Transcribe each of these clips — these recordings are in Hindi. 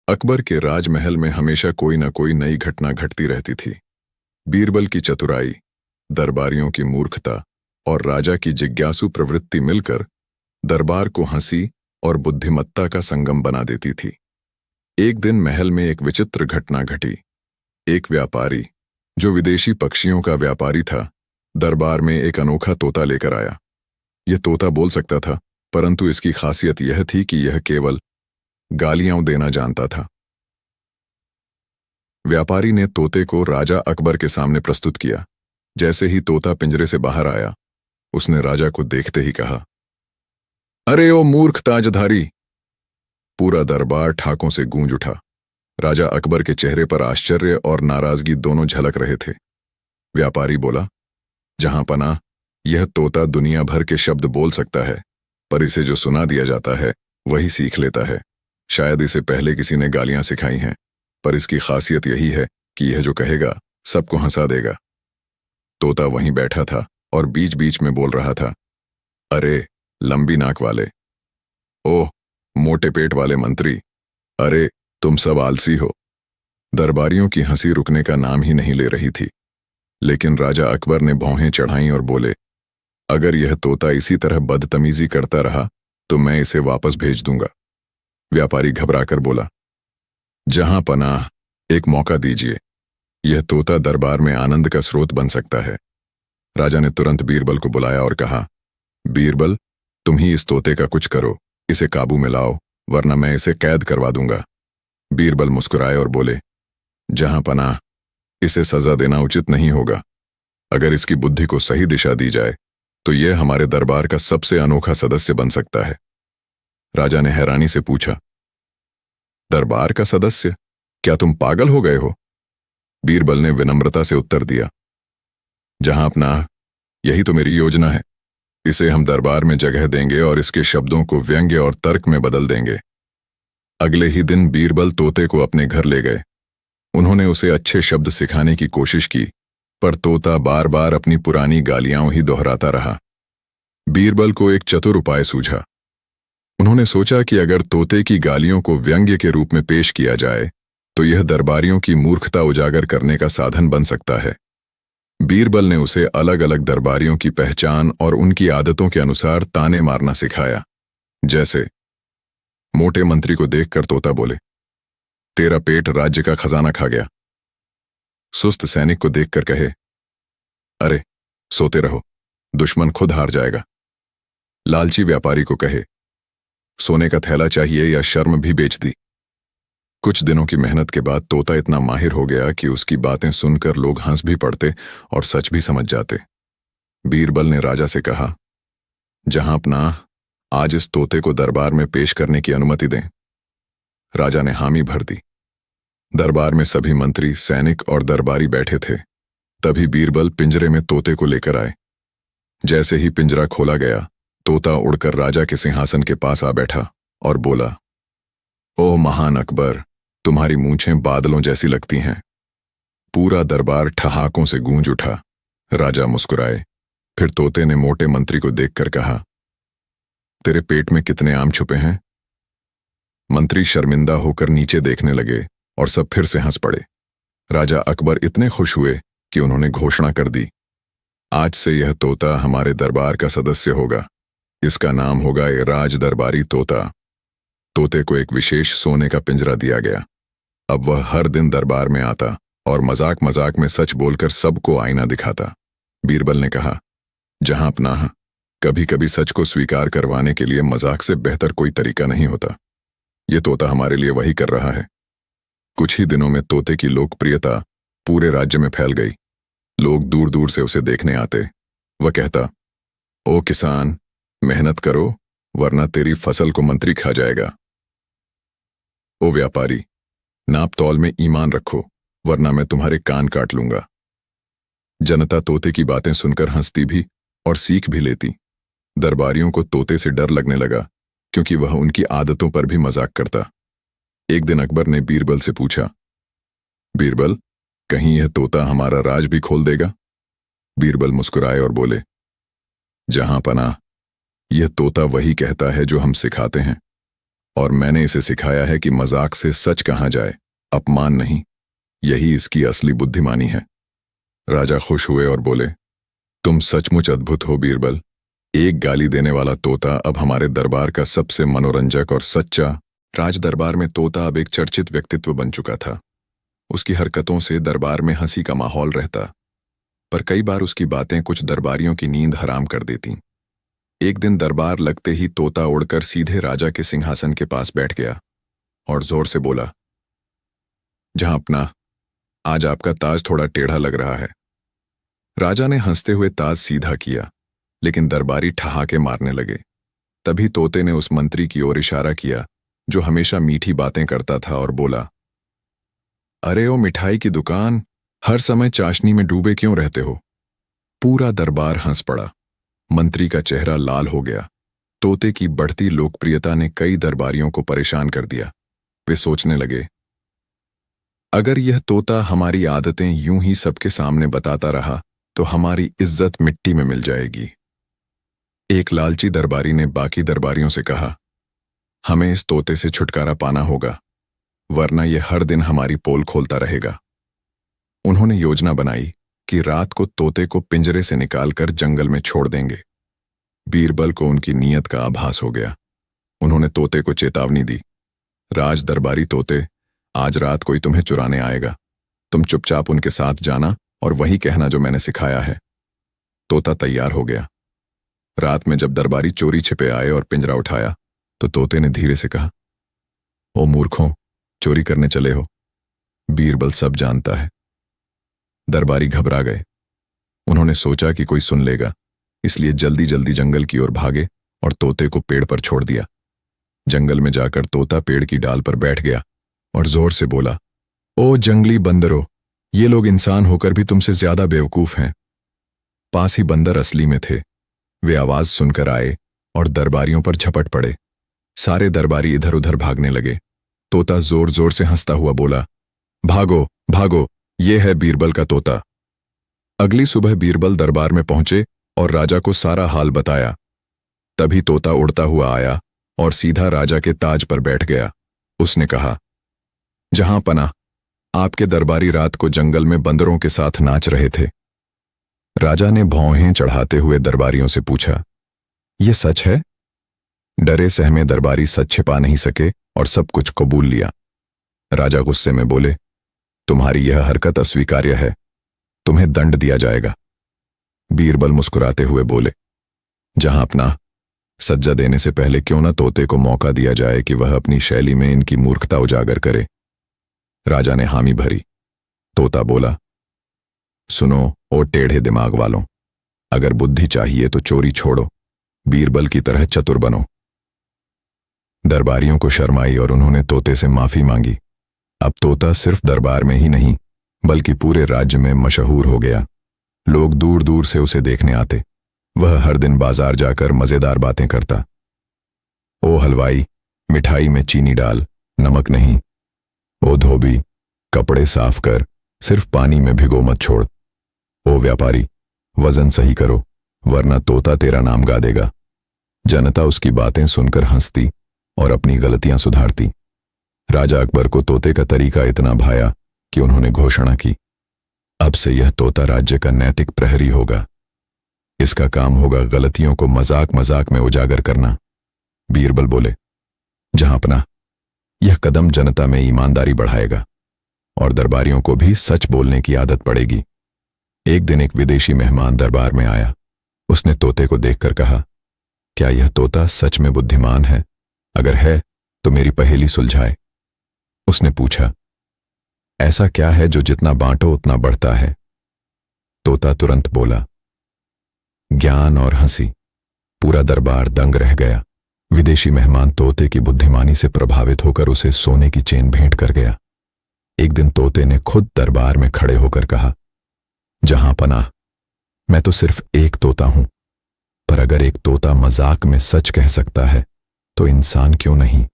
अकबर के राजमहल में हमेशा कोई न कोई नई घटना घटती रहती थी। बीरबल की चतुराई, दरबारियों की मूर्खता और राजा की जिज्ञासु प्रवृत्ति मिलकर दरबार को हंसी और बुद्धिमत्ता का संगम बना देती थी। एक दिन महल में एक विचित्र घटना घटी। एक व्यापारी, जो विदेशी पक्षियों का व्यापारी था, दरबार में एक अनोखा तोता लेकर आया। यह तोता बोल सकता था, परंतु इसकी खासियत यह थी कि यह केवल गालियां देना जानता था। व्यापारी ने तोते को राजा अकबर के सामने प्रस्तुत किया। जैसे ही तोता पिंजरे से बाहर आया, उसने राजा को देखते ही कहा, अरे ओ मूर्ख ताजधारी! पूरा दरबार ठाकों से गूंज उठा। राजा अकबर के चेहरे पर आश्चर्य और नाराजगी दोनों झलक रहे थे। व्यापारी बोला, जहां पनाह, यह तोता दुनिया भर के शब्द बोल सकता है, पर इसे जो सुना दिया जाता है वही सीख लेता है। शायद इसे पहले किसी ने गालियां सिखाई हैं, पर इसकी खासियत यही है कि यह जो कहेगा सबको हंसा देगा। तोता वहीं बैठा था और बीच बीच में बोल रहा था, अरे लंबी नाक वाले, ओह मोटे पेट वाले मंत्री, अरे तुम सब आलसी हो। दरबारियों की हंसी रुकने का नाम ही नहीं ले रही थी। लेकिन राजा अकबर ने भौहें चढ़ाईं और बोले, अगर यह तोता इसी तरह बदतमीजी करता रहा तो मैं इसे वापस भेज दूंगा। व्यापारी घबराकर बोला, जहां पनाह, एक मौका दीजिए, यह तोता दरबार में आनंद का स्रोत बन सकता है। राजा ने तुरंत बीरबल को बुलाया और कहा, बीरबल, तुम ही इस तोते का कुछ करो, इसे काबू में लाओ, वरना मैं इसे कैद करवा दूंगा। बीरबल मुस्कुराए और बोले, जहां पनाह, इसे सजा देना उचित नहीं होगा। अगर इसकी बुद्धि को सही दिशा दी जाए तो यह हमारे दरबार का सबसे अनोखा सदस्य बन सकता है। राजा ने हैरानी से पूछा, दरबार का सदस्य? क्या तुम पागल हो गए हो? बीरबल ने विनम्रता से उत्तर दिया, जहां पनाह, यही तो मेरी योजना है। इसे हम दरबार में जगह देंगे और इसके शब्दों को व्यंग्य और तर्क में बदल देंगे। अगले ही दिन बीरबल तोते को अपने घर ले गए। उन्होंने उसे अच्छे शब्द सिखाने की कोशिश की, पर तोता बार बार अपनी पुरानी गालियां ही दोहराता रहा। बीरबल को एक चतुर उपाय सूझा। उन्होंने सोचा कि अगर तोते की गालियों को व्यंग्य के रूप में पेश किया जाए तो यह दरबारियों की मूर्खता उजागर करने का साधन बन सकता है। बीरबल ने उसे अलग अलग दरबारियों की पहचान और उनकी आदतों के अनुसार ताने मारना सिखाया। जैसे मोटे मंत्री को देखकर तोता बोले, तेरा पेट राज्य का खजाना खा गया। सुस्त सैनिक को देखकर कहे, अरे सोते रहो, दुश्मन खुद हार जाएगा। लालची व्यापारी को कहे, सोने का थैला चाहिए या शर्म भी बेच दी। कुछ दिनों की मेहनत के बाद तोता इतना माहिर हो गया कि उसकी बातें सुनकर लोग हंस भी पड़ते और सच भी समझ जाते। बीरबल ने राजा से कहा, जहां पनाह, आज इस तोते को दरबार में पेश करने की अनुमति दें। राजा ने हामी भर दी। दरबार में सभी मंत्री, सैनिक और दरबारी बैठे थे। तभी बीरबल पिंजरे में तोते को लेकर आए। जैसे ही पिंजरा खोला गया, तोता उड़कर राजा के सिंहासन के पास आ बैठा और बोला, ओह महान अकबर, तुम्हारी मूंछें बादलों जैसी लगती हैं। पूरा दरबार ठहाकों से गूंज उठा। राजा मुस्कुराए। फिर तोते ने मोटे मंत्री को देखकर कहा, तेरे पेट में कितने आम छुपे हैं? मंत्री शर्मिंदा होकर नीचे देखने लगे और सब फिर से हंस पड़े। राजा अकबर इतने खुश हुए कि उन्होंने घोषणा कर दी, आज से यह तोता हमारे दरबार का सदस्य होगा। इसका नाम होगा ये राज दरबारी तोता। तोते को एक विशेष सोने का पिंजरा दिया गया। अब वह हर दिन दरबार में आता और मजाक मजाक में सच बोलकर सबको आईना दिखाता। बीरबल ने कहा, जहां पनाह, कभी कभी सच को स्वीकार करवाने के लिए मजाक से बेहतर कोई तरीका नहीं होता। ये तोता हमारे लिए वही कर रहा है। कुछ ही दिनों में तोते की लोकप्रियता पूरे राज्य में फैल गई। लोग दूर दूर से उसे देखने आते। वह कहता, ओ किसान, मेहनत करो, वरना तेरी फसल को मंत्री खा जाएगा। ओ व्यापारी, नाप तौल में ईमान रखो, वरना मैं तुम्हारे कान काट लूंगा। जनता तोते की बातें सुनकर हंसती भी और सीख भी लेती। दरबारियों को तोते से डर लगने लगा, क्योंकि वह उनकी आदतों पर भी मजाक करता। एक दिन अकबर ने बीरबल से पूछा, बीरबल, कहीं यह तोता हमारा राज भी खोल देगा? बीरबल मुस्कुराए और बोले, जहां पनाह, यह तोता वही कहता है जो हम सिखाते हैं, और मैंने इसे सिखाया है कि मजाक से सच कहा जाए, अपमान नहीं। यही इसकी असली बुद्धिमानी है। राजा खुश हुए और बोले, तुम सचमुच अद्भुत हो बीरबल। एक गाली देने वाला तोता अब हमारे दरबार का सबसे मनोरंजक और सच्चा। राज दरबार में तोता अब एक चर्चित व्यक्तित्व बन चुका था। उसकी हरकतों से दरबार में हंसी का माहौल रहता, पर कई बार उसकी बातें कुछ दरबारियों की नींद हराम कर देती। एक दिन दरबार लगते ही तोता उड़कर सीधे राजा के सिंहासन के पास बैठ गया और जोर से बोला, जहां अपना, आज आपका ताज थोड़ा टेढ़ा लग रहा है। राजा ने हंसते हुए ताज सीधा किया, लेकिन दरबारी ठहाके मारने लगे। तभी तोते ने उस मंत्री की ओर इशारा किया जो हमेशा मीठी बातें करता था और बोला, अरे ओ मिठाई की दुकान, हर समय चाशनी में डूबे क्यों रहते हो? पूरा दरबार हंस पड़ा। मंत्री का चेहरा लाल हो गया। तोते की बढ़ती लोकप्रियता ने कई दरबारियों को परेशान कर दिया। वे सोचने लगे, अगर यह तोता हमारी आदतें यूं ही सबके सामने बताता रहा तो हमारी इज्जत मिट्टी में मिल जाएगी। एक लालची दरबारी ने बाकी दरबारियों से कहा, हमें इस तोते से छुटकारा पाना होगा, वरना यह हर दिन हमारी पोल खोलता रहेगा। उन्होंने योजना बनाई कि रात को तोते को पिंजरे से निकालकर जंगल में छोड़ देंगे। बीरबल को उनकी नीयत का आभास हो गया। उन्होंने तोते को चेतावनी दी, राज दरबारी तोते, आज रात कोई तुम्हें चुराने आएगा। तुम चुपचाप उनके साथ जाना और वही कहना जो मैंने सिखाया है। तोता तैयार हो गया। रात में जब दरबारी चोरी छिपे आए और पिंजरा उठाया तो तोते ने धीरे से कहा, ओ मूर्खों, चोरी करने चले हो? बीरबल सब जानता है। दरबारी घबरा गए। उन्होंने सोचा कि कोई सुन लेगा, इसलिए जल्दी जल्दी जंगल की ओर भागे और तोते को पेड़ पर छोड़ दिया। जंगल में जाकर तोता पेड़ की डाल पर बैठ गया और जोर से बोला, ओ जंगली बंदरों, ये लोग इंसान होकर भी तुमसे ज्यादा बेवकूफ हैं। पास ही बंदर असली में थे। वे आवाज सुनकर आए और दरबारियों पर झपट पड़े। सारे दरबारी इधर उधर भागने लगे। तोता जोर जोर से हंसता हुआ बोला, भागो भागो, ये है बीरबल का तोता। अगली सुबह बीरबल दरबार में पहुंचे और राजा को सारा हाल बताया। तभी तोता उड़ता हुआ आया और सीधा राजा के ताज पर बैठ गया। उसने कहा, जहां पना, आपके दरबारी रात को जंगल में बंदरों के साथ नाच रहे थे। राजा ने भौहें चढ़ाते हुए दरबारियों से पूछा, यह सच है? डरे सहमे दरबारी सच छिपा नहीं सके और सब कुछ कबूल लिया। राजा गुस्से में बोले, तुम्हारी यह हरकत अस्वीकार्य है, तुम्हें दंड दिया जाएगा। बीरबल मुस्कुराते हुए बोले, जहां अपना, सज्जा देने से पहले क्यों न तोते को मौका दिया जाए कि वह अपनी शैली में इनकी मूर्खता उजागर करे। राजा ने हामी भरी। तोता बोला, सुनो ओ टेढ़े दिमाग वालों, अगर बुद्धि चाहिए तो चोरी छोड़ो, बीरबल की तरह चतुर बनो। दरबारियों को शर्म आई और उन्होंने तोते से माफी मांगी। अब तोता सिर्फ दरबार में ही नहीं बल्कि पूरे राज्य में मशहूर हो गया। लोग दूर दूर से उसे देखने आते। वह हर दिन बाजार जाकर मजेदार बातें करता। ओ हलवाई, मिठाई में चीनी डाल, नमक नहीं। ओ धोबी, कपड़े साफ कर, सिर्फ पानी में भिगो मत छोड़। ओ व्यापारी, वजन सही करो, वरना तोता तेरा नाम गा देगा। जनता उसकी बातें सुनकर हंसती और अपनी गलतियां सुधारती। राजा अकबर को तोते का तरीका इतना भाया कि उन्होंने घोषणा की, अब से यह तोता राज्य का नैतिक प्रहरी होगा। इसका काम होगा गलतियों को मजाक मजाक में उजागर करना। बीरबल बोले, जहां अपना, यह कदम जनता में ईमानदारी बढ़ाएगा और दरबारियों को भी सच बोलने की आदत पड़ेगी। एक दिन एक विदेशी मेहमान दरबार में आया। उसने तोते को देखकर कहा, क्या यह तोता सच में बुद्धिमान है? अगर है तो मेरी पहेली सुलझाए। उसने पूछा, ऐसा क्या है जो जितना बांटो उतना बढ़ता है? तोता तुरंत बोला, ज्ञान और हंसी। पूरा दरबार दंग रह गया। विदेशी मेहमान तोते की बुद्धिमानी से प्रभावित होकर उसे सोने की चेन भेंट कर गया। एक दिन तोते ने खुद दरबार में खड़े होकर कहा, जहां पनाह, मैं तो सिर्फ एक तोता हूं, पर अगर एक तोता मजाक में सच कह सकता है तो इंसान क्यों नहीं?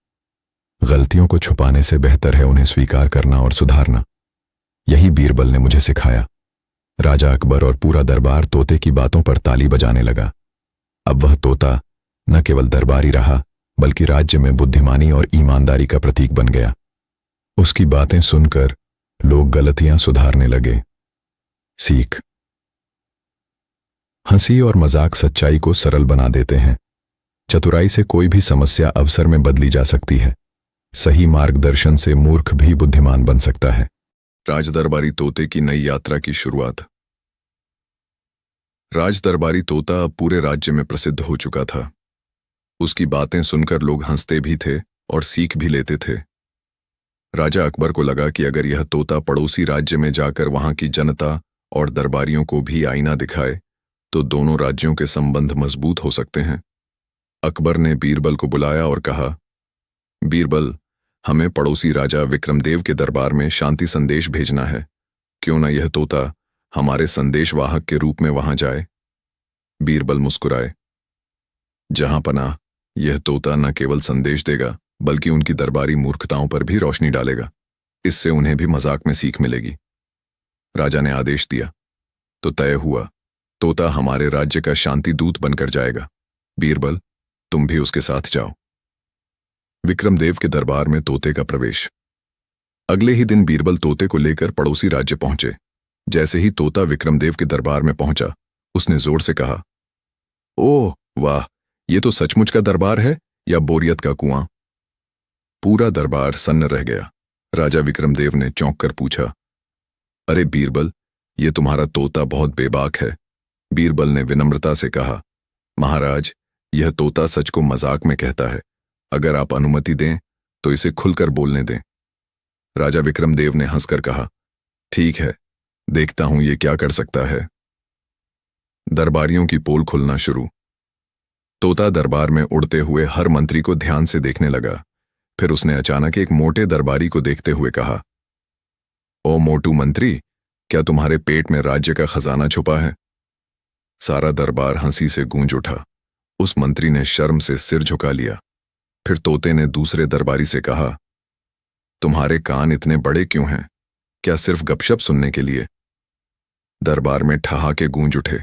गलतियों को छुपाने से बेहतर है उन्हें स्वीकार करना और सुधारना। यही बीरबल ने मुझे सिखाया। राजा अकबर और पूरा दरबार तोते की बातों पर ताली बजाने लगा। अब वह तोता न केवल दरबारी रहा बल्कि राज्य में बुद्धिमानी और ईमानदारी का प्रतीक बन गया। उसकी बातें सुनकर लोग गलतियां सुधारने लगे। सीख। हंसी और मजाक सच्चाई को सरल बना देते हैं। चतुराई से कोई भी समस्या अवसर में बदली जा सकती है। सही मार्गदर्शन से मूर्ख भी बुद्धिमान बन सकता है। राजदरबारी तोते की नई यात्रा की शुरुआत। राजदरबारी तोता अब पूरे राज्य में प्रसिद्ध हो चुका था। उसकी बातें सुनकर लोग हंसते भी थे और सीख भी लेते थे। राजा अकबर को लगा कि अगर यह तोता पड़ोसी राज्य में जाकर वहां की जनता और दरबारियों को भी आईना दिखाए तो दोनों राज्यों के संबंध मजबूत हो सकते हैं। अकबर ने बीरबल को बुलाया और कहा, बीरबल, हमें पड़ोसी राजा विक्रमदेव के दरबार में शांति संदेश भेजना है। क्यों न यह तोता हमारे संदेशवाहक के रूप में वहां जाए। बीरबल मुस्कुराए। जहां पनाह, यह तोता न केवल संदेश देगा बल्कि उनकी दरबारी मूर्खताओं पर भी रोशनी डालेगा। इससे उन्हें भी मजाक में सीख मिलेगी। राजा ने आदेश दिया तो तय हुआ, तोता हमारे राज्य का शांति दूत बनकर जाएगा। बीरबल, तुम भी उसके साथ जाओ। विक्रमदेव के दरबार में तोते का प्रवेश। अगले ही दिन बीरबल तोते को लेकर पड़ोसी राज्य पहुंचे। जैसे ही तोता विक्रमदेव के दरबार में पहुंचा, उसने जोर से कहा, ओह वाह, ये तो सचमुच का दरबार है या बोरियत का कुआं। पूरा दरबार सन्न रह गया। राजा विक्रमदेव ने चौंक कर पूछा, अरे बीरबल, ये तुम्हारा तोता बहुत बेबाक है। बीरबल ने विनम्रता से कहा, महाराज, यह तोता सच को मजाक में कहता है। अगर आप अनुमति दें तो इसे खुलकर बोलने दें। राजा विक्रमदेव ने हंसकर कहा, ठीक है, देखता हूं ये क्या कर सकता है। दरबारियों की पोल खुलना शुरू। तोता दरबार में उड़ते हुए हर मंत्री को ध्यान से देखने लगा। फिर उसने अचानक एक मोटे दरबारी को देखते हुए कहा, ओ मोटू मंत्री, क्या तुम्हारे पेट में राज्य का खजाना छुपा है। सारा दरबार हंसी से गूंज उठा। उस मंत्री ने शर्म से सिर झुका लिया। फिर तोते ने दूसरे दरबारी से कहा, तुम्हारे कान इतने बड़े क्यों हैं? क्या सिर्फ गपशप सुनने के लिए? दरबार में ठहाके गूंज उठे।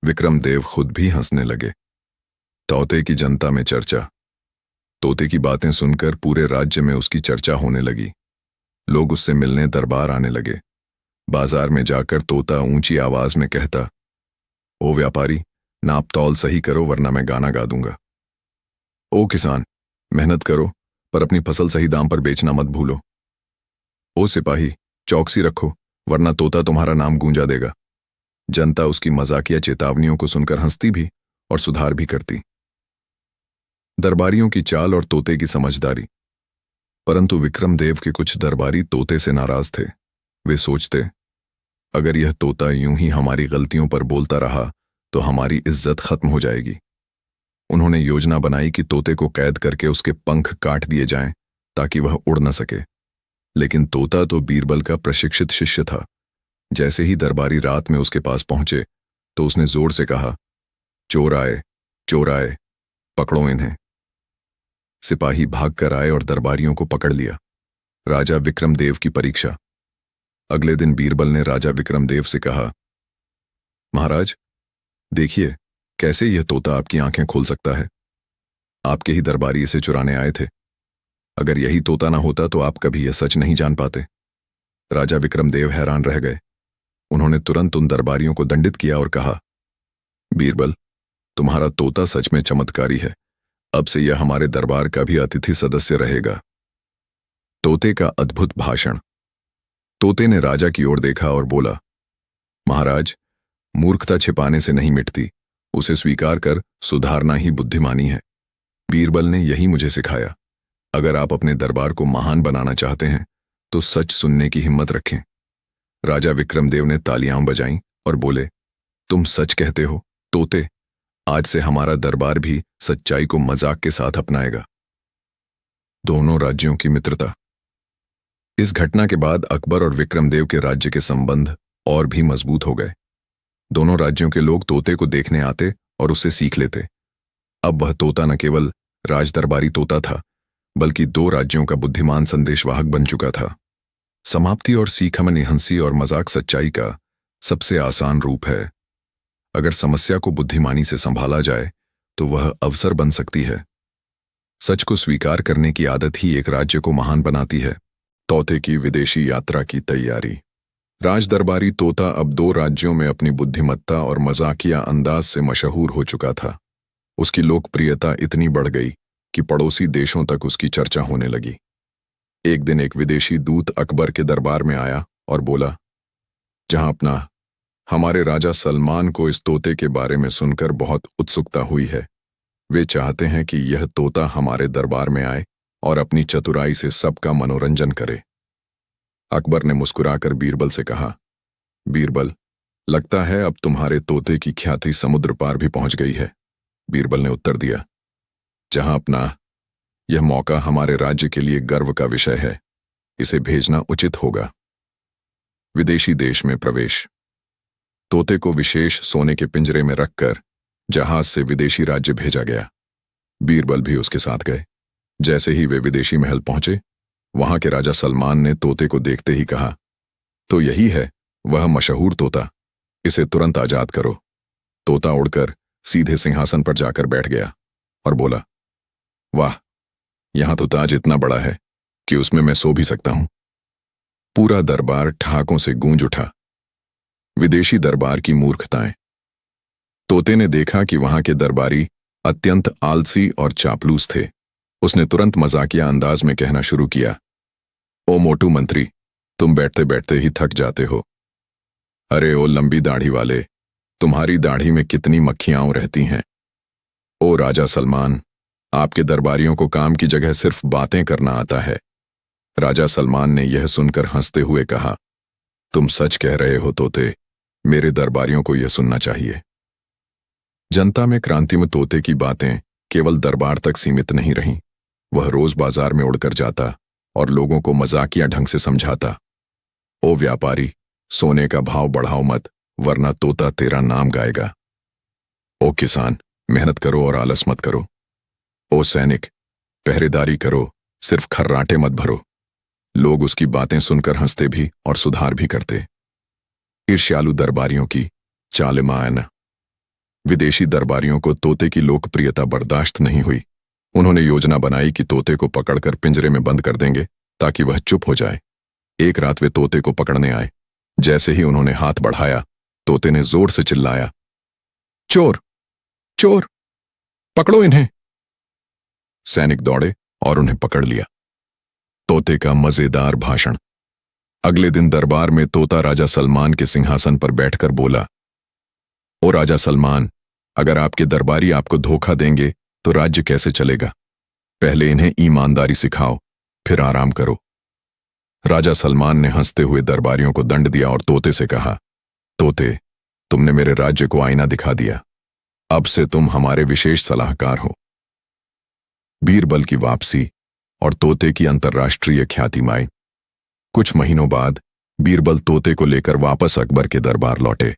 विक्रमदेव खुद भी हंसने लगे। तोते की जनता में चर्चा। तोते की बातें सुनकर पूरे राज्य में उसकी चर्चा होने लगी। लोग उससे मिलने दरबार आने लगे। बाजार में जाकर तोता ऊंची आवाज में कहता, ओ व्यापारी, नाप तौल सही करो वरना मैं गाना गा दूंगा। ओ किसान, मेहनत करो पर अपनी फसल सही दाम पर बेचना मत भूलो। ओ सिपाही, चौकसी रखो वरना तोता तुम्हारा नाम गूंजा देगा। जनता उसकी मजाकिया चेतावनियों को सुनकर हंसती भी और सुधार भी करती। दरबारियों की चाल और तोते की समझदारी। परंतु विक्रमदेव के कुछ दरबारी तोते से नाराज थे। वे सोचते, अगर यह तोता यूं ही हमारी गलतियों पर बोलता रहा तो हमारी इज्जत खत्म हो जाएगी। उन्होंने योजना बनाई कि तोते को कैद करके उसके पंख काट दिए जाएं ताकि वह उड़ न सके। लेकिन तोता तो बीरबल का प्रशिक्षित शिष्य था। जैसे ही दरबारी रात में उसके पास पहुंचे तो उसने जोर से कहा, चोर आए, चोर आए, पकड़ो इन्हें। सिपाही भागकर आए और दरबारियों को पकड़ लिया। राजा विक्रमदेव की परीक्षा। अगले दिन बीरबल ने राजा विक्रमदेव से कहा, महाराज, देखिए कैसे यह तोता आपकी आंखें खोल सकता है। आपके ही दरबारी इसे चुराने आए थे। अगर यही तोता ना होता तो आप कभी यह सच नहीं जान पाते। राजा विक्रमदेव हैरान रह गए। उन्होंने तुरंत उन दरबारियों को दंडित किया और कहा, बीरबल, तुम्हारा तोता सच में चमत्कारी है। अब से यह हमारे दरबार का भी अतिथि सदस्य रहेगा। तोते का अद्भुत भाषण। तोते ने राजा की ओर देखा और बोला, महाराज, मूर्खता छिपाने से नहीं मिटती, उसे स्वीकार कर सुधारना ही बुद्धिमानी है। बीरबल ने यही मुझे सिखाया। अगर आप अपने दरबार को महान बनाना चाहते हैं तो सच सुनने की हिम्मत रखें। राजा विक्रमदेव ने तालियां बजाईं और बोले, तुम सच कहते हो तोते। आज से हमारा दरबार भी सच्चाई को मजाक के साथ अपनाएगा। दोनों राज्यों की मित्रता। इस घटना के बाद अकबर और विक्रमदेव के राज्य के संबंध और भी मजबूत हो गए। दोनों राज्यों के लोग तोते को देखने आते और उससे सीख लेते। अब वह तोता न केवल राजदरबारी तोता था बल्कि दो राज्यों का बुद्धिमान संदेशवाहक बन चुका था। समाप्ति और सीख। हमने हंसी और मजाक सच्चाई का सबसे आसान रूप है। अगर समस्या को बुद्धिमानी से संभाला जाए तो वह अवसर बन सकती है। सच को स्वीकार करने की आदत ही एक राज्य को महान बनाती है। तोते की विदेशी यात्रा की तैयारी। राज दरबारी तोता अब 2 राज्यों में अपनी बुद्धिमत्ता और मजाकिया अंदाज से मशहूर हो चुका था। उसकी लोकप्रियता इतनी बढ़ गई कि पड़ोसी देशों तक उसकी चर्चा होने लगी। एक दिन एक विदेशी दूत अकबर के दरबार में आया और बोला, जहां अपना हमारे राजा सलमान को इस तोते के बारे में सुनकर बहुत उत्सुकता हुई है। वे चाहते हैं कि यह तोता हमारे दरबार में आए और अपनी चतुराई से सबका मनोरंजन करे। अकबर ने मुस्कुराकर बीरबल से कहा, बीरबल, लगता है अब तुम्हारे तोते की ख्याति समुद्र पार भी पहुंच गई है। बीरबल ने उत्तर दिया, जहां अपना यह मौका हमारे राज्य के लिए गर्व का विषय है, इसे भेजना उचित होगा। विदेशी देश में प्रवेश। तोते को विशेष सोने के पिंजरे में रखकर जहाज से विदेशी राज्य भेजा गया। बीरबल भी उसके साथ गए। जैसे ही वे विदेशी महल पहुंचे, वहां के राजा सलमान ने तोते को देखते ही कहा, तो यही है वह मशहूर तोता, इसे तुरंत आजाद करो। तोता उड़कर सीधे सिंहासन पर जाकर बैठ गया और बोला, वाह, यहां तो ताज इतना बड़ा है कि उसमें मैं सो भी सकता हूं। पूरा दरबार ठहाकों से गूंज उठा। विदेशी दरबार की मूर्खताएं। तोते ने देखा कि वहां के दरबारी अत्यंत आलसी और चापलूस थे। उसने तुरंत मजाकिया अंदाज में कहना शुरू किया, ओ मोटू मंत्री, तुम बैठते बैठते ही थक जाते हो। अरे ओ लंबी दाढ़ी वाले, तुम्हारी दाढ़ी में कितनी मक्खियां रहती हैं। ओ राजा सलमान, आपके दरबारियों को काम की जगह सिर्फ बातें करना आता है। राजा सलमान ने यह सुनकर हंसते हुए कहा, तुम सच कह रहे हो तोते, मेरे दरबारियों को यह सुनना चाहिए। जनता में क्रांति में तोते की बातें केवल दरबार तक सीमित नहीं रहीं। वह रोज बाजार में उड़कर जाता और लोगों को मजाकिया ढंग से समझाता। ओ व्यापारी, सोने का भाव बढ़ाओ मत, वरना तोता तेरा नाम गाएगा। ओ किसान, मेहनत करो और आलस मत करो। ओ सैनिक, पहरेदारी करो, सिर्फ खर्राटे मत भरो। लोग उसकी बातें सुनकर हंसते भी और सुधार भी करते। ईर्ष्यालु दरबारियों की चालमायन। विदेशी दरबारियों को तोते की लोकप्रियता बर्दाश्त नहीं हुई। उन्होंने योजना बनाई कि तोते को पकड़कर पिंजरे में बंद कर देंगे ताकि वह चुप हो जाए। एक रात वे तोते को पकड़ने आए। जैसे ही उन्होंने हाथ बढ़ाया, तोते ने जोर से चिल्लाया, चोर, चोर, पकड़ो इन्हें। सैनिक दौड़े और उन्हें पकड़ लिया। तोते का मजेदार भाषण। अगले दिन दरबार में तोता राजा सलमान के सिंहासन पर बैठकर बोला, ओ राजा सलमान, अगर आपके दरबारी आपको धोखा देंगे तो राज्य कैसे चलेगा। पहले इन्हें ईमानदारी सिखाओ, फिर आराम करो। राजा सलमान ने हंसते हुए दरबारियों को दंड दिया और तोते से कहा, तोते, तुमने मेरे राज्य को आईना दिखा दिया। अब से तुम हमारे विशेष सलाहकार हो। बीरबल की वापसी और तोते की अंतर्राष्ट्रीय ख्यातिमाई। कुछ महीनों बाद बीरबल तोते को लेकर वापस अकबर के दरबार लौटे।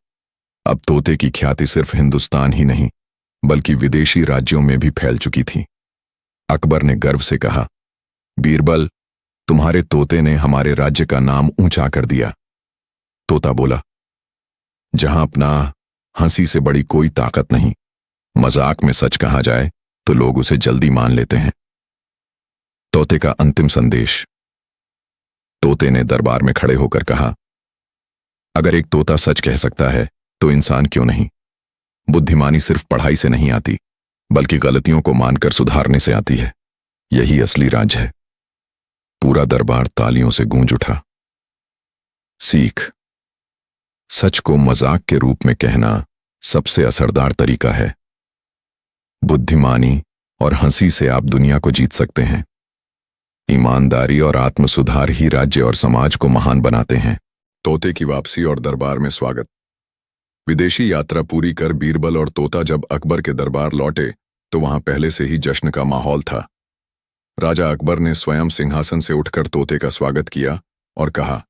अब तोते की ख्याति सिर्फ हिंदुस्तान ही नहीं बल्कि विदेशी राज्यों में भी फैल चुकी थी। अकबर ने गर्व से कहा, बीरबल, तुम्हारे तोते ने हमारे राज्य का नाम ऊंचा कर दिया। तोता बोला, जहां अपना हंसी से बड़ी कोई ताकत नहीं। मजाक में सच कहा जाए तो लोग उसे जल्दी मान लेते हैं। तोते का अंतिम संदेश। तोते ने दरबार में खड़े होकर कहा, अगर एक तोता सच कह सकता है तो इंसान क्यों नहीं। बुद्धिमानी सिर्फ पढ़ाई से नहीं आती बल्कि गलतियों को मानकर सुधारने से आती है। यही असली राज है। पूरा दरबार तालियों से गूंज उठा। सीख। सच को मजाक के रूप में कहना सबसे असरदार तरीका है। बुद्धिमानी और हंसी से आप दुनिया को जीत सकते हैं। ईमानदारी और आत्मसुधार ही राज्य और समाज को महान बनाते हैं। तोते की वापसी और दरबार में स्वागत। विदेशी यात्रा पूरी कर बीरबल और तोता जब अकबर के दरबार लौटे तो वहां पहले से ही जश्न का माहौल था। राजा अकबर ने स्वयं सिंहासन से उठकर तोते का स्वागत किया और कहा,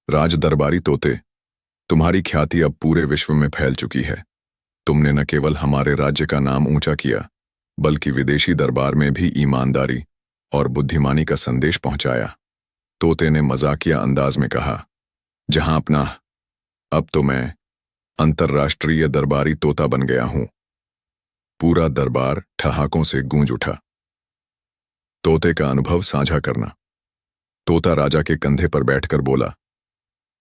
राज दरबारी तोते, तुम्हारी ख्याति अब पूरे विश्व में फैल चुकी है। तुमने न केवल हमारे राज्य का नाम ऊंचा किया बल्कि विदेशी दरबार में भी ईमानदारी और बुद्धिमानी का संदेश पहुंचाया। तोते ने मजाकिया अंदाज में कहा, जहां अपना, अब तो मैं अंतर्राष्ट्रीय दरबारी तोता बन गया हूं। पूरा दरबार ठहाकों से गूंज उठा। तोते का अनुभव साझा करना। तोता राजा के कंधे पर बैठकर बोला,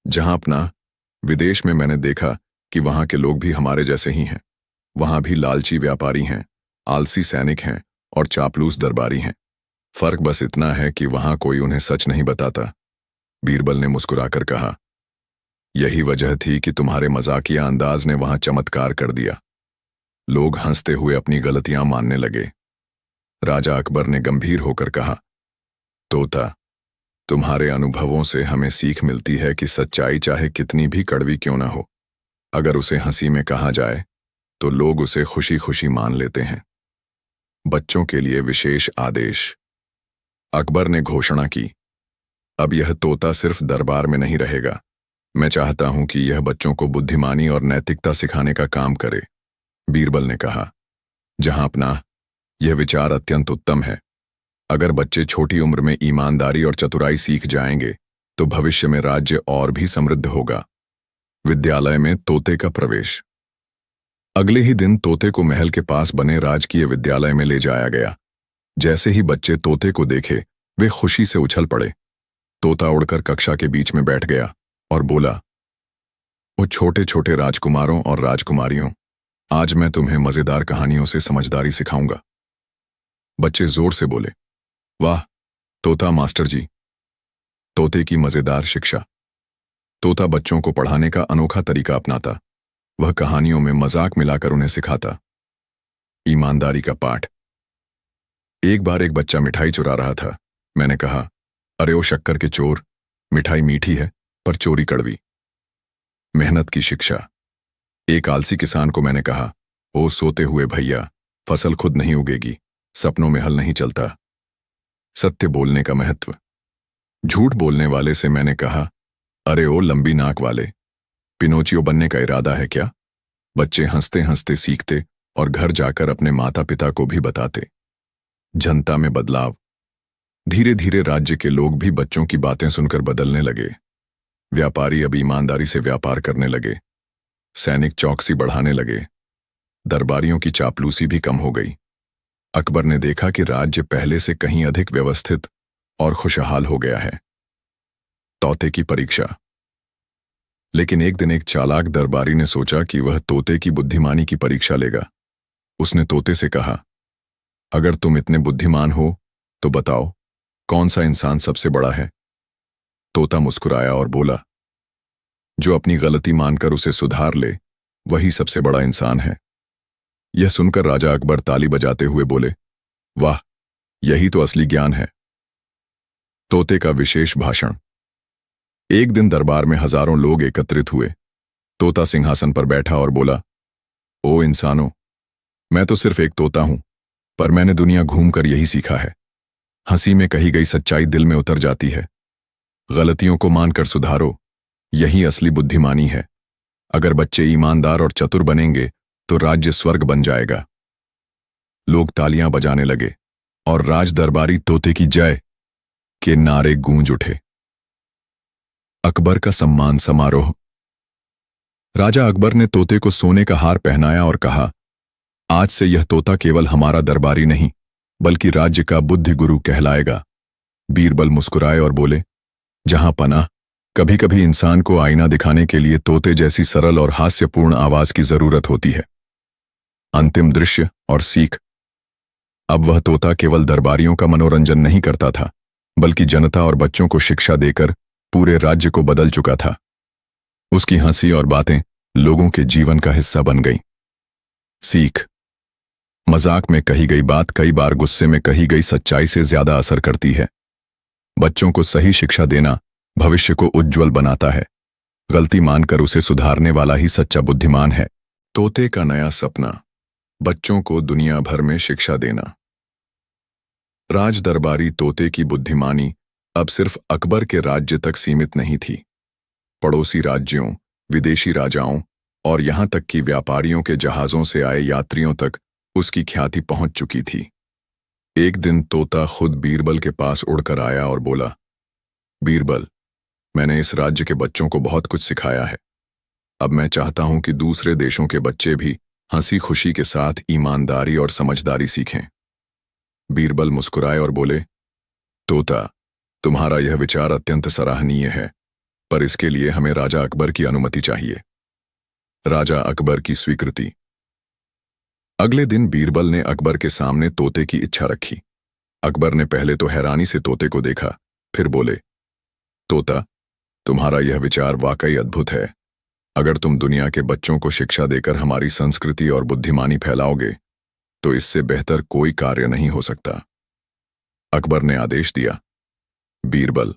जहां अपना विदेश में मैंने देखा कि वहां के लोग भी हमारे जैसे ही हैं। वहां भी लालची व्यापारी हैं, आलसी सैनिक हैं और चापलूस दरबारी हैं। फर्क बस इतना है कि वहां कोई उन्हें सच नहीं बताता। बीरबल ने मुस्कुराकर कहा, यही वजह थी कि तुम्हारे मजाकिया अंदाज ने वहां चमत्कार कर दिया। लोग हंसते हुए अपनी गलतियां मानने लगे। राजा अकबर ने गंभीर होकर कहा, तोता, तुम्हारे अनुभवों से हमें सीख मिलती है कि सच्चाई चाहे कितनी भी कड़वी क्यों न हो, अगर उसे हंसी में कहा जाए तो लोग उसे खुशी खुशी मान लेते हैं। बच्चों के लिए विशेष आदेश। अकबर ने घोषणा की, अब यह तोता सिर्फ दरबार में नहीं रहेगा। मैं चाहता हूं कि यह बच्चों को बुद्धिमानी और नैतिकता सिखाने का काम करे। बीरबल ने कहा, जहां अपना यह विचार अत्यंत उत्तम है। अगर बच्चे छोटी उम्र में ईमानदारी और चतुराई सीख जाएंगे तो भविष्य में राज्य और भी समृद्ध होगा। विद्यालय में तोते का प्रवेश। अगले ही दिन तोते को महल के पास बने राजकीय विद्यालय में ले जाया गया। जैसे ही बच्चे तोते को देखे वे खुशी से उछल पड़े। तोता उड़कर कक्षा के बीच में बैठ गया और बोला, वो छोटे छोटे राजकुमारों और राजकुमारियों, आज मैं तुम्हें मजेदार कहानियों से समझदारी सिखाऊंगा। बच्चे जोर से बोले, वाह तोता मास्टर जी। तोते की मजेदार शिक्षा। तोता बच्चों को पढ़ाने का अनोखा तरीका अपनाता। वह कहानियों में मजाक मिलाकर उन्हें सिखाता। ईमानदारी का पाठ। एक बार एक बच्चा मिठाई चुरा रहा था। मैंने कहा, अरे ओ शक्कर के चोर, मिठाई मीठी है पर चोरी कड़वी। मेहनत की शिक्षा। एक आलसी किसान को मैंने कहा, ओ सोते हुए भैया, फसल खुद नहीं उगेगी, सपनों में हल नहीं चलता। सत्य बोलने का महत्व। झूठ बोलने वाले से मैंने कहा, अरे ओ लंबी नाक वाले, पिनोचियो बनने का इरादा है क्या? बच्चे हंसते हंसते सीखते और घर जाकर अपने माता पिता को भी बताते। जनता में बदलाव। धीरे धीरे राज्य के लोग भी बच्चों की बातें सुनकर बदलने लगे। व्यापारी अब ईमानदारी से व्यापार करने लगे। सैनिक चौकसी बढ़ाने लगे। दरबारियों की चापलूसी भी कम हो गई। अकबर ने देखा कि राज्य पहले से कहीं अधिक व्यवस्थित और खुशहाल हो गया है। तोते की परीक्षा। लेकिन एक दिन एक चालाक दरबारी ने सोचा कि वह तोते की बुद्धिमानी की परीक्षा लेगा। उसने तोते से कहा, अगर तुम इतने बुद्धिमान हो तो बताओ, कौन सा इंसान सबसे बड़ा है? तोता मुस्कुराया और बोला, जो अपनी गलती मानकर उसे सुधार ले, वही सबसे बड़ा इंसान है। यह सुनकर राजा अकबर ताली बजाते हुए बोले, वाह, यही तो असली ज्ञान है। तोते का विशेष भाषण। एक दिन दरबार में हजारों लोग एकत्रित हुए। तोता सिंहासन पर बैठा और बोला, ओ इंसानों, मैं तो सिर्फ एक तोता हूं, पर मैंने दुनिया घूमकर यही सीखा है। हंसी में कही गई सच्चाई दिल में उतर जाती है। गलतियों को मानकर सुधारो, यही असली बुद्धिमानी है। अगर बच्चे ईमानदार और चतुर बनेंगे तो राज्य स्वर्ग बन जाएगा। लोग तालियां बजाने लगे और राज दरबारी तोते की जय के नारे गूंज उठे। अकबर का सम्मान समारोह। राजा अकबर ने तोते को सोने का हार पहनाया और कहा, आज से यह तोता केवल हमारा दरबारी नहीं बल्कि राज्य का बुद्धि गुरु कहलाएगा। बीरबल मुस्कुराए और बोले, जहां पनाह, कभी कभी इंसान को आईना दिखाने के लिए तोते जैसी सरल और हास्यपूर्ण आवाज की जरूरत होती है। अंतिम दृश्य और सीख। अब वह तोता केवल दरबारियों का मनोरंजन नहीं करता था बल्कि जनता और बच्चों को शिक्षा देकर पूरे राज्य को बदल चुका था। उसकी हंसी और बातें लोगों के जीवन का हिस्सा बन गईं। सीख। मजाक में कही गई बात कई बार गुस्से में कही गई सच्चाई से ज्यादा असर करती है। बच्चों को सही शिक्षा देना भविष्य को उज्ज्वल बनाता है। गलती मानकर उसे सुधारने वाला ही सच्चा बुद्धिमान है। तोते का नया सपना। बच्चों को दुनिया भर में शिक्षा देना। राज दरबारी तोते की बुद्धिमानी अब सिर्फ अकबर के राज्य तक सीमित नहीं थी। पड़ोसी राज्यों, विदेशी राजाओं और यहां तक कि व्यापारियों के जहाजों से आए यात्रियों तक उसकी ख्याति पहुंच चुकी थी। एक दिन तोता खुद बीरबल के पास उड़कर आया और बोला, बीरबल, मैंने इस राज्य के बच्चों को बहुत कुछ सिखाया है। अब मैं चाहता हूं कि दूसरे देशों के बच्चे भी हंसी खुशी के साथ ईमानदारी और समझदारी सीखें। बीरबल मुस्कुराए और बोले, तोता, तुम्हारा यह विचार अत्यंत सराहनीय है, पर इसके लिए हमें राजा अकबर की अनुमति चाहिए। राजा अकबर की स्वीकृति। अगले दिन बीरबल ने अकबर के सामने तोते की इच्छा रखी। अकबर ने पहले तो हैरानी से तोते को देखा, फिर बोले, तोता, तुम्हारा यह विचार वाकई अद्भुत है। अगर तुम दुनिया के बच्चों को शिक्षा देकर हमारी संस्कृति और बुद्धिमानी फैलाओगे तो इससे बेहतर कोई कार्य नहीं हो सकता। अकबर ने आदेश दिया, बीरबल,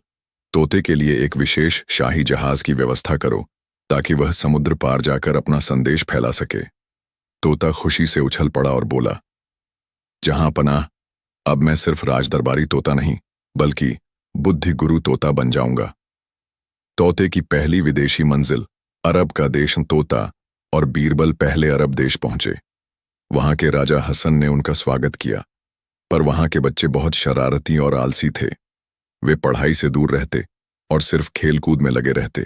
तोते के लिए एक विशेष शाही जहाज की व्यवस्था करो ताकि वह समुद्र पार जाकर अपना संदेश फैला सके। तोता खुशी से उछल पड़ा और बोला, जहां पनाह, अब मैं सिर्फ राजदरबारी तोता नहीं बल्कि बुद्धि गुरु तोता बन जाऊंगा। तोते की पहली विदेशी मंजिल अरब का देश तोता और बीरबल पहले अरब देश पहुंचे। वहां के राजा हसन ने उनका स्वागत किया, पर वहां के बच्चे बहुत शरारती और आलसी थे। वे पढ़ाई से दूर रहते और सिर्फ खेलकूद में लगे रहते।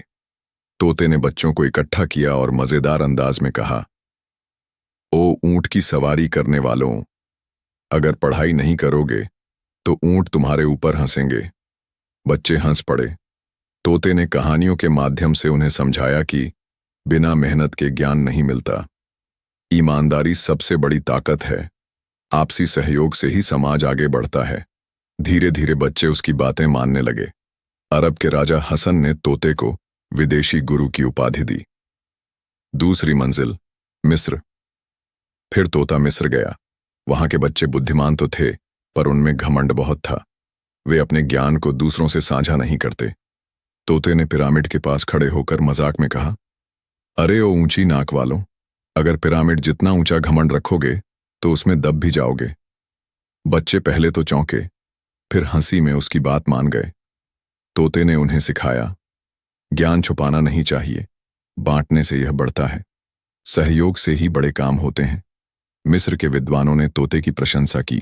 तोते ने बच्चों को इकट्ठा किया और मजेदार अंदाज में कहा, ओ ऊंट की सवारी करने वालों, अगर पढ़ाई नहीं करोगे तो ऊंट तुम्हारे ऊपर हंसेंगे। बच्चे हंस पड़े। तोते ने कहानियों के माध्यम से उन्हें समझाया कि बिना मेहनत के ज्ञान नहीं मिलता। ईमानदारी सबसे बड़ी ताकत है। आपसी सहयोग से ही समाज आगे बढ़ता है। धीरे धीरे बच्चे उसकी बातें मानने लगे। अरब के राजा हसन ने तोते को विदेशी गुरु की उपाधि दी। दूसरी मंजिल मिस्र। फिर तोता मिस्र गया। वहां के बच्चे बुद्धिमान तो थे, पर उनमें घमंड बहुत था। वे अपने ज्ञान को दूसरों से साझा नहीं करते। तोते ने पिरामिड के पास खड़े होकर मजाक में कहा, अरे ओ ऊंची नाक वालों, अगर पिरामिड जितना ऊंचा घमंड रखोगे तो उसमें दब भी जाओगे। बच्चे पहले तो चौंके, फिर हंसी में उसकी बात मान गए। तोते ने उन्हें सिखाया, ज्ञान छुपाना नहीं चाहिए, बांटने से यह बढ़ता है। सहयोग से ही बड़े काम होते हैं। मिस्र के विद्वानों ने तोते की प्रशंसा की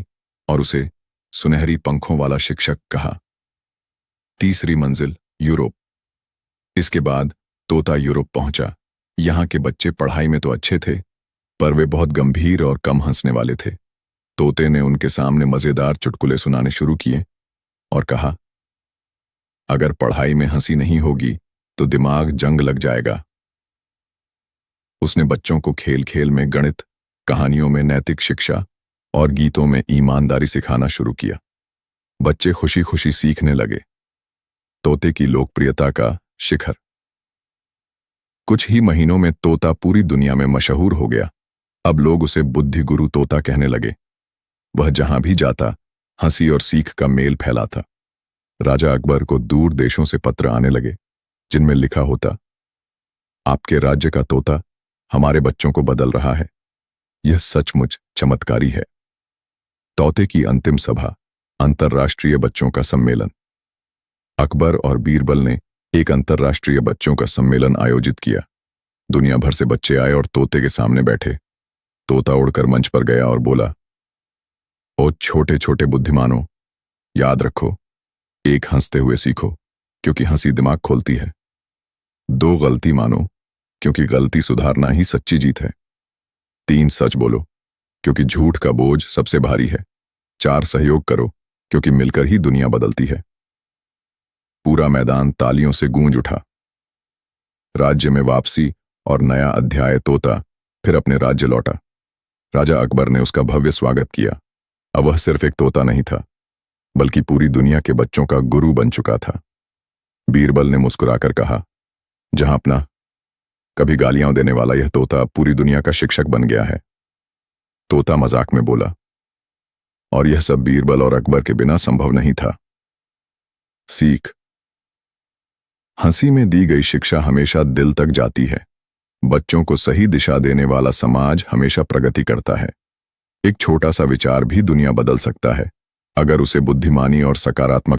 और उसे सुनहरी पंखों वाला शिक्षक कहा। तीसरी मंजिल यूरोप। इसके बाद तोता यूरोप पहुंचा। यहां के बच्चे पढ़ाई में तो अच्छे थे, पर वे बहुत गंभीर और कम हंसने वाले थे। तोते ने उनके सामने मजेदार चुटकुले सुनाने शुरू किए और कहा, अगर पढ़ाई में हंसी नहीं होगी तो दिमाग जंग लग जाएगा। उसने बच्चों को खेल खेल में गणित, कहानियों में नैतिक शिक्षा और गीतों में ईमानदारी सिखाना शुरू किया। बच्चे खुशी खुशी सीखने लगे। तोते की लोकप्रियता का शिखर। कुछ ही महीनों में तोता पूरी दुनिया में मशहूर हो गया। अब लोग उसे बुद्धि गुरु तोता कहने लगे। वह जहां भी जाता हंसी और सीख का मेल फैलाता। राजा अकबर को दूर देशों से पत्र आने लगे, जिनमें लिखा होता, आपके राज्य का तोता हमारे बच्चों को बदल रहा है। यह सचमुच चमत्कारी है। तोते की अंतिम सभा, अंतर्राष्ट्रीय बच्चों का सम्मेलन। अकबर और बीरबल ने एक अंतर्राष्ट्रीय बच्चों का सम्मेलन आयोजित किया। दुनिया भर से बच्चे आए और तोते के सामने बैठे। तोता उड़कर मंच पर गया और बोला, ओ छोटे छोटे बुद्धिमानों, याद रखो, एक हंसते हुए सीखो क्योंकि हंसी दिमाग खोलती है। दो गलती मानो क्योंकि गलती सुधारना ही सच्ची जीत है। तीन सच बोलो क्योंकि झूठ का बोझ सबसे भारी है। चार सहयोग करो क्योंकि मिलकर ही दुनिया बदलती है। पूरा मैदान तालियों से गूंज उठा। राज्य में वापसी और नया अध्याय। तोता फिर अपने राज्य लौटा। राजा अकबर ने उसका भव्य स्वागत किया। अब वह सिर्फ एक तोता नहीं था, बल्कि पूरी दुनिया के बच्चों का गुरु बन चुका था। बीरबल ने मुस्कुराकर कहा, जहां अपना कभी गालियां देने वाला यह तोता पूरी दुनिया का शिक्षक बन गया है। तोता मजाक में बोला, और यह सब बीरबल और अकबर के बिना संभव नहीं था। सीख। हंसी में दी गई शिक्षा हमेशा दिल तक जाती है। बच्चों को सही दिशा देने वाला समाज हमेशा प्रगति करता है। एक छोटा सा विचार भी दुनिया बदल सकता है, अगर उसे बुद्धिमानी और सकारात्मक